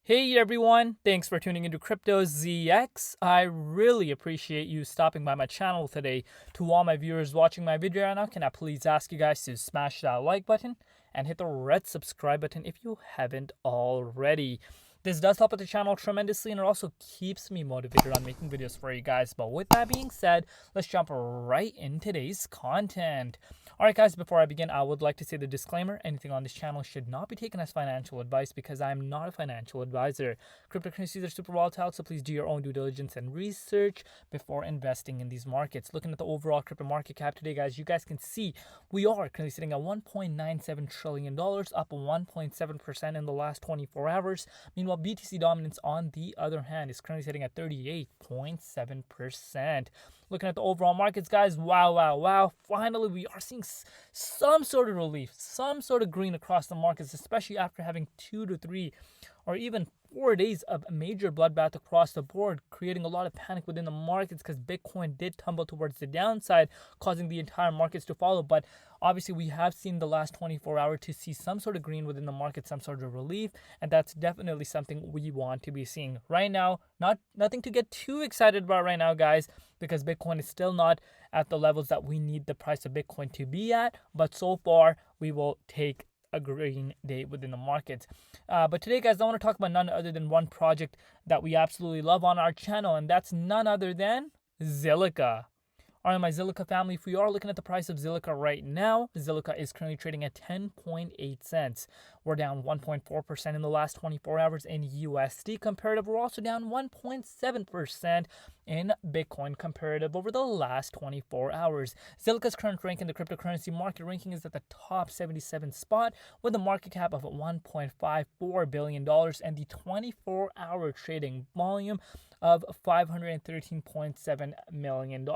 Hey everyone, thanks for tuning into Crypto ZX. I really appreciate you stopping by my channel today. To all my viewers watching my video right now, can I please ask you guys to smash that like button and hit the red subscribe button if you haven't already. This does help out the channel tremendously and it also keeps me motivated on making videos for you guys. But with that being said, let's jump right in today's content. Alright guys, before I begin, I would like to say the disclaimer, anything on this channel should not be taken as financial advice because I am not a financial advisor. Cryptocurrencies are super volatile, so please do your own due diligence and research before investing in these markets. Looking at the overall crypto market cap today, guys, you guys can see we are currently sitting at $1.97 trillion, up 1.7% in the last 24 hours. Meanwhile, BTC dominance, on the other hand, is currently sitting at 38.7%. Looking at the overall markets, guys, wow. Finally, we are seeing some sort of relief, some sort of green across the markets, especially after having 2 to 3 or even 4 days of a major bloodbath across the board, creating a lot of panic within the markets because Bitcoin did tumble towards the downside, causing the entire markets to follow. But obviously, we have seen the last 24 hours to see some sort of green within the market, some sort of relief, and that's definitely something we want to be seeing right now. Nothing to get too excited about right now, guys, because Bitcoin is still not at the levels that we need the price of Bitcoin to be at. But so far, we will take a green day within the market. But today, guys, I want to talk about none other than one project that we absolutely love on our channel, and that's none other than Zilliqa. All right, my Zilliqa family, if we are looking at the price of Zilliqa right now, Zilliqa is currently trading at 10.8 cents. We're down 1.4% in the last 24 hours in USD comparative. We're also down 1.7% in Bitcoin comparative over the last 24 hours. Zilliqa's current rank in the cryptocurrency market ranking is at the top 77 spot with a market cap of $1.54 billion and the 24-hour trading volume of $513.7 million.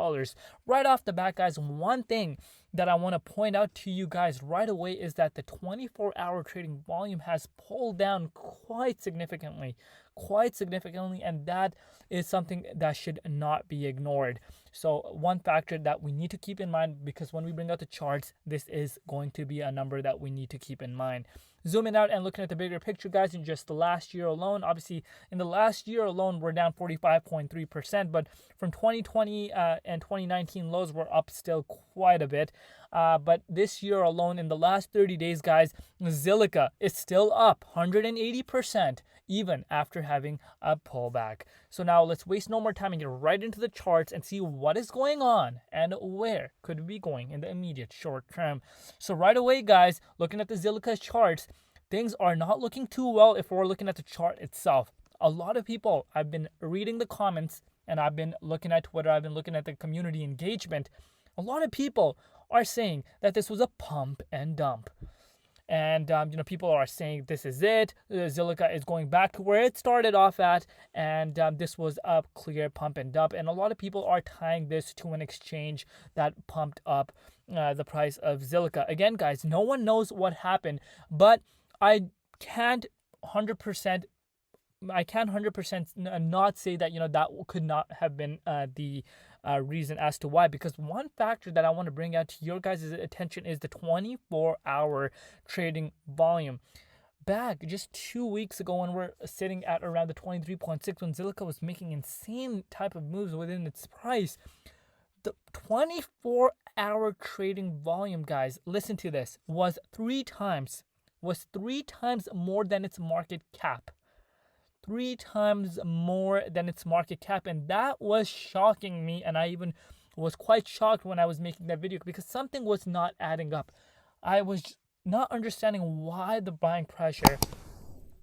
Right off the bat, guys, one thing that I want to point out to you guys right away is that the 24-hour trading volume has pulled down quite significantly, and that is something that should not be ignored. So one factor that we need to keep in mind, because when we bring out the charts, this is going to be a number that we need to keep in mind. Zooming out and looking at the bigger picture, guys, in just the last year alone, obviously in the last year alone, we're down 45.3%, but from 2020 and 2019 lows, we're up still quite a bit. But this year alone, in the last 30 days, guys, Zilliqa is still up 180%, even after having a pullback. So now let's waste no more time and get right into the charts and see what is going on and where could we be going in the immediate short term. So right away, guys, looking at the Zilliqa charts, things are not looking too well if we're looking at the chart itself. A lot of people, I've been reading the comments and I've been looking at Twitter, I've been looking at the community engagement. A lot of people are saying that this was a pump and dump. And, people are saying this is it. Zilliqa is going back to where it started off at. And this was a clear pump and dump. And a lot of people are tying this to an exchange that pumped up the price of Zilliqa. Again, guys, no one knows what happened. But I can't 100% not say that, that could not have been the reason as to why, because one factor that I want to bring out to your guys' attention is the 24-hour trading volume. Back just 2 weeks ago when we're sitting at around the 23.6, when Zilliqa was making insane type of moves within its price, the 24-hour trading volume, guys, listen to this, was three times more than its market cap. 3 times more than its market cap, and that was shocking me, and I even was quite shocked when I was making that video because something was not adding up. I was not understanding why the buying pressure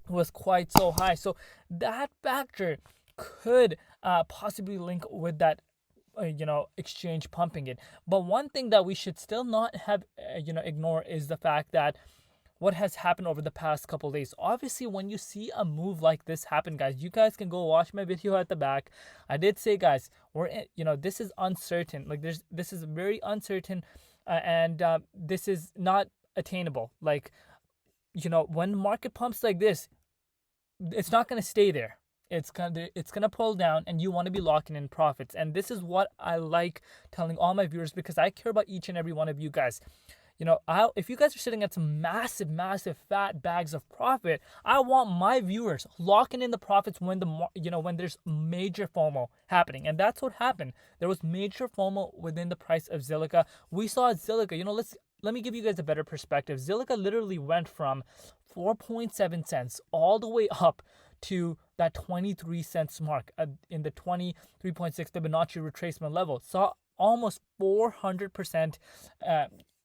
was quite so high. So that factor could possibly link with that exchange pumping it. But one thing that we should still not have ignore is the fact that what has happened over the past couple of days. Obviously, when you see a move like this happen, guys, you guys can go watch my video at the back. I did say, guys, this is uncertain. Like this is very uncertain, and this is not attainable. Like, when market pumps like this, it's not gonna stay there. It's gonna pull down, and you want to be locking in profits. And this is what I like telling all my viewers because I care about each and every one of you guys. if you guys are sitting at some massive, massive fat bags of profit, I want my viewers locking in the profits when when there's major FOMO happening, and that's what happened. There was major FOMO within the price of Zilliqa. We saw Zilliqa. Let me give you guys a better perspective. Zilliqa literally went from 4.7 cents all the way up to that 23 cents mark in the 23.6 Fibonacci retracement level. Saw almost 400%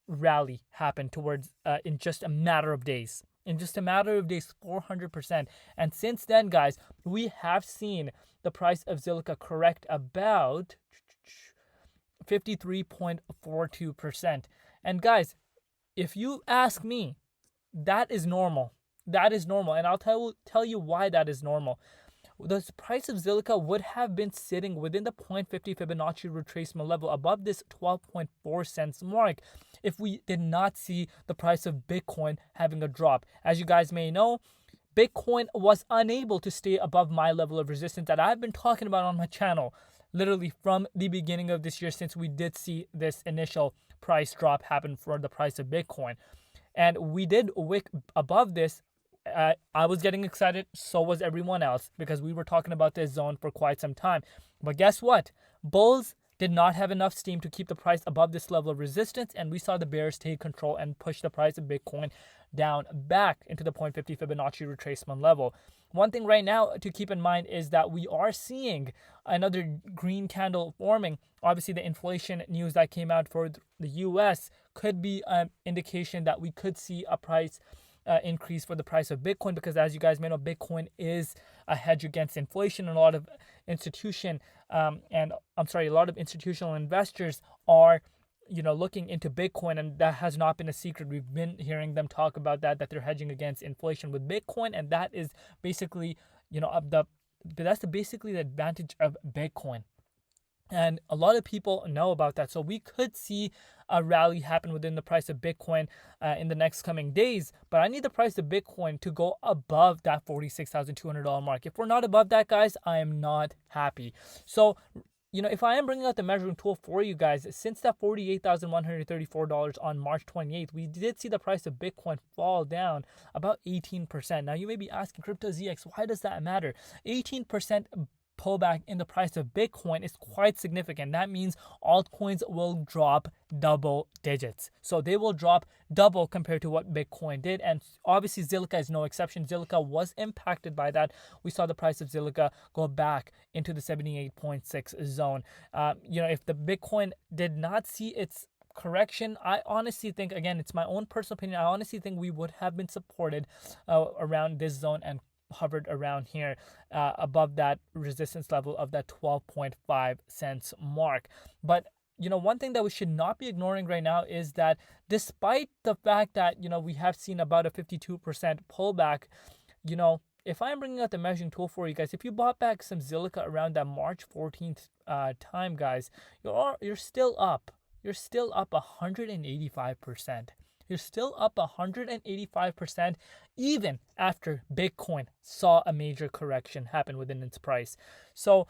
rally happen towards in just a matter of days. In just a matter of days, 400%. And since then, guys, we have seen the price of Zilliqa correct about 53.42%. And guys, if you ask me, that is normal. That is normal. And I'll tell you why that is normal. The price of Zilliqa would have been sitting within the 0.50 Fibonacci retracement level above this 12.4 cents mark if we did not see the price of Bitcoin having a drop. As you guys may know, Bitcoin was unable to stay above my level of resistance that I've been talking about on my channel literally from the beginning of this year, since we did see this initial price drop happen for the price of Bitcoin. And we did wick above this. I was getting excited, so was everyone else, because we were talking about this zone for quite some time. But guess what? Bulls did not have enough steam to keep the price above this level of resistance, and we saw the bears take control and push the price of Bitcoin down back into the 0.50 Fibonacci retracement level. One thing right now to keep in mind is that we are seeing another green candle forming. Obviously, the inflation news that came out for the US could be an indication that we could see a price increase for the price of Bitcoin, because as you guys may know, Bitcoin is a hedge against inflation, and a lot of institutional investors are looking into Bitcoin, and that has not been a secret. We've been hearing them talk about that they're hedging against inflation with Bitcoin, and that is basically basically the advantage of Bitcoin. And a lot of people know about that. So we could see a rally happen within the price of Bitcoin in the next coming days. But I need the price of Bitcoin to go above that $46,200 mark. If we're not above that, guys, I am not happy. So, if I am bringing out the measuring tool for you guys, since that $48,134 on March 28th, we did see the price of Bitcoin fall down about 18%. Now, you may be asking, Crypto ZX, why does that matter? 18% pullback in the price of Bitcoin is quite significant. That means altcoins will drop double digits. So they will drop double compared to what Bitcoin did. And obviously Zilliqa is no exception. Zilliqa was impacted by that. We saw the price of Zilliqa go back into the 78.6 zone. If the Bitcoin did not see its correction, I honestly think, again, it's my own personal opinion, I honestly think we would have been supported around this zone and hovered around here above that resistance level of that 12.5 cents mark. But one thing that we should not be ignoring right now is that despite the fact that we have seen about a 52% pullback, if I'm bringing out the measuring tool for you guys, if you bought back some Zilliqa around that March 14th time, guys, you're still up. You're still up 185%. You're still up 185% even after Bitcoin saw a major correction happen within its price. So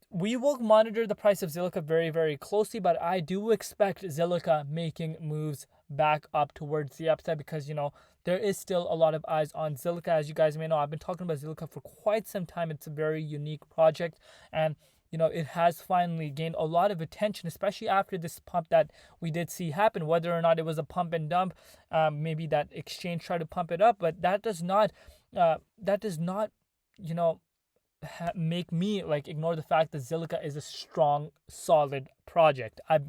we will monitor the price of Zilliqa very, very closely, but I do expect Zilliqa making moves back up towards the upside, because there is still a lot of eyes on Zilliqa. As you guys may know, I've been talking about Zilliqa for quite some time. It's a very unique project, and it has finally gained a lot of attention, especially after this pump that we did see happen. Whether or not it was a pump and dump, maybe that exchange tried to pump it up, but that does not make me ignore the fact that Zilliqa is a strong, solid project. I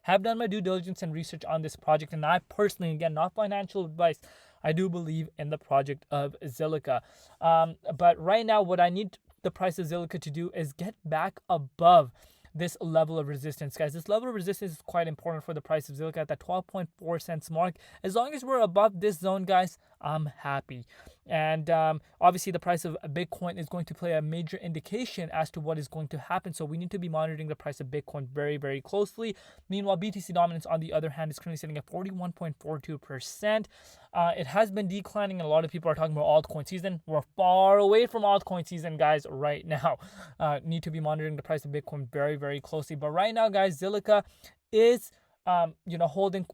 have done my due diligence and research on this project, and I personally, again, not financial advice, I do believe in the project of Zilliqa. But right now, what I need the price of Zilliqa to do is get back above this level of resistance, guys. This level of resistance is quite important for the price of Zilliqa at that 12.4 cents mark. As long as we're above this zone, guys, I'm happy. And obviously the price of Bitcoin is going to play a major indication as to what is going to happen. So we need to be monitoring the price of Bitcoin very, very closely. Meanwhile, BTC dominance, on the other hand, is currently sitting at 41.42%. It has been declining, and a lot of people are talking about altcoin season. We're far away from altcoin season, guys, right now. Need to be monitoring the price of Bitcoin very, very closely. But right now, guys, Zilliqa is holding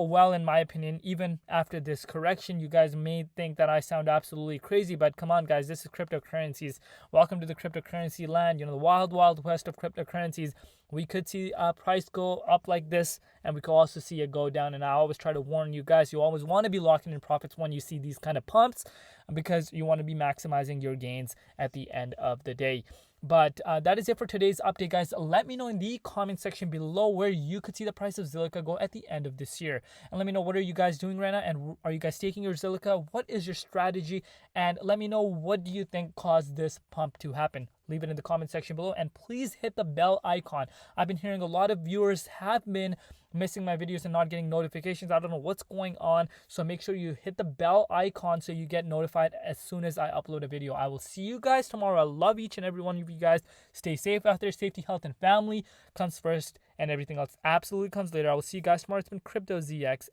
well, in my opinion. Even after this correction, you guys may think that I sound absolutely crazy, but come on guys, this is cryptocurrencies. Welcome to the cryptocurrency land, the wild west of cryptocurrencies. We could see a price go up like this, and we could also see it go down. And I always try to warn you guys, you always want to be locking in profits when you see these kind of pumps, because you want to be maximizing your gains at the end of the day. But that is it for today's update, guys. Let me know in the comment section below where you could see the price of Zilliqa go at the end of this year. And let me know, what are you guys doing right now? And are you guys taking your Zilliqa? What is your strategy? And let me know, what do you think caused this pump to happen? Leave it in the comment section below. And please hit the bell icon. I've been hearing a lot of viewers have been missing my videos and not getting notifications. I don't know what's going on. So make sure you hit the bell icon so you get notified as soon as I upload a video. I will see you guys tomorrow. I love each and every one of you guys. Stay safe out there. Safety, health, and family comes first, and everything else absolutely comes later. I will see you guys tomorrow. It's been Crypto ZX.